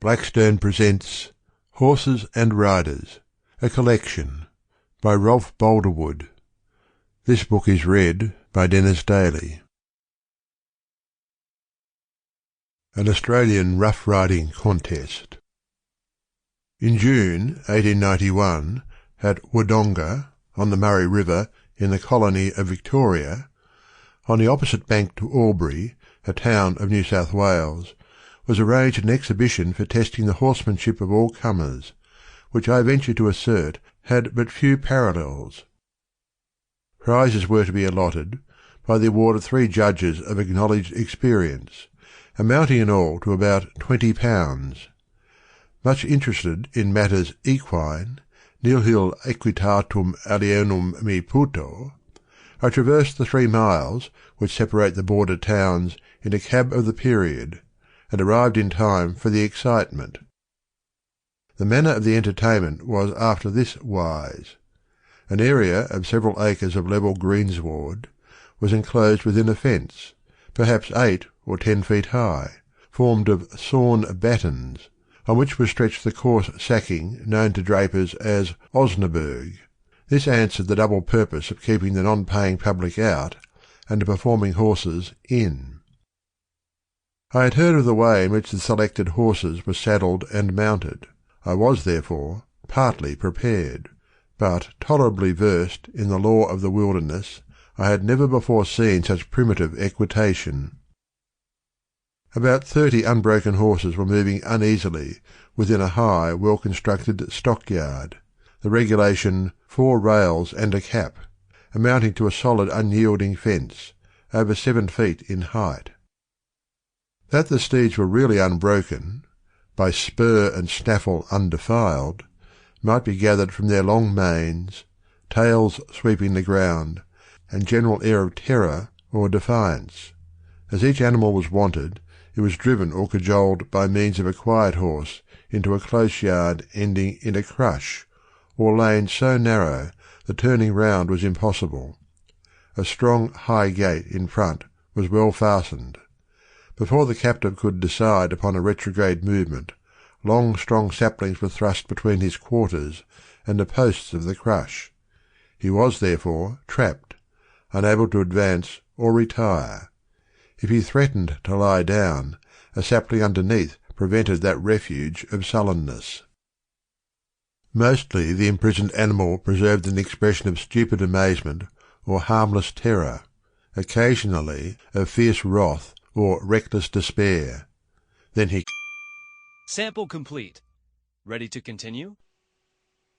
Blackstone presents Horses and Riders, a collection, by Rolf Boldrewood. This book is read by Denis Daly. An Australian Roughriding Contest. In June 1891, at Wodonga, on the Murray River in the colony of Victoria, on the opposite bank to Albury, a town of New South Wales, was arranged an exhibition for testing the horsemanship of all comers, which I venture to assert had but few parallels. Prizes were to be allotted by the award of 3 judges of acknowledged experience, amounting in all to about £20. Much interested in matters equine, nihil equitatum alienum me puto, I traversed the 3 miles which separate the border towns in a cab of the period, and arrived in time for the excitement. The manner of the entertainment was after this wise. An area of several acres of level greensward was enclosed within a fence, perhaps 8 or 10 feet high, formed of sawn battens, on which was stretched the coarse sacking known to drapers as Osnaburg. This answered the double purpose of keeping the non-paying public out and the performing horses in. I had heard of the way in which the selected horses were saddled and mounted. I was, therefore, partly prepared, but tolerably versed in the law of the wilderness. I had never before seen such primitive equitation. About 30 unbroken horses were moving uneasily within a high, well-constructed stockyard, the regulation 4 rails and a cap, amounting to a solid unyielding fence, over 7 feet in height. That the steeds were really unbroken, by spur and snaffle undefiled, might be gathered from their long manes, tails sweeping the ground, and general air of terror or defiance. As each animal was wanted, it was driven or cajoled by means of a quiet horse into a close yard ending in a crush, or lane so narrow that turning round was impossible. A strong high gate in front was well fastened. Before the captive could decide upon a retrograde movement, long strong saplings were thrust between his quarters and the posts of the crush. He was, therefore, trapped, unable to advance or retire. If he threatened to lie down, a sapling underneath prevented that refuge of sullenness. Mostly the imprisoned animal preserved an expression of stupid amazement or harmless terror, occasionally of fierce wrath or reckless despair. Then he... Sample complete. Ready to continue?